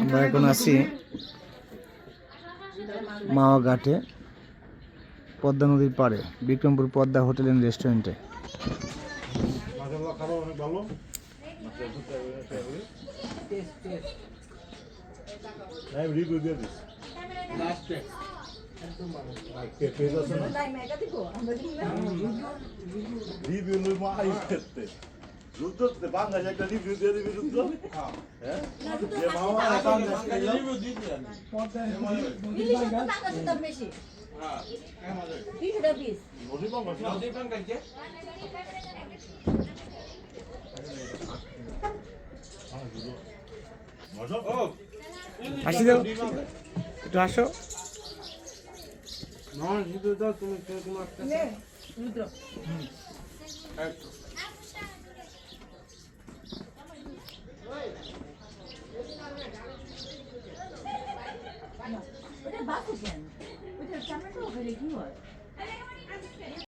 আমরা এখন আছি মাওয়া ঘাটে, পদ্মা নদীর পাড়ে, বিক্রমপুর পদ্মা হোটেল অ্যান্ড রেস্টুরেন্টে। বাংলাদেশ একটা রিভিউ দিয়ে দিবি রুদ্র। হ্যাঁ যে মামা রিভিউ দিয়ে দিবি বেশি হ্যাঁ 20 নদী বাংলা নদী বাংলা কে মজা ও আসি দাও, একটু আসো। না শুধু দাও তুমি তোমার নে রুদ্র ওটা বাসে কেন? ওটা চামড়া তো ওখানে কি হয়?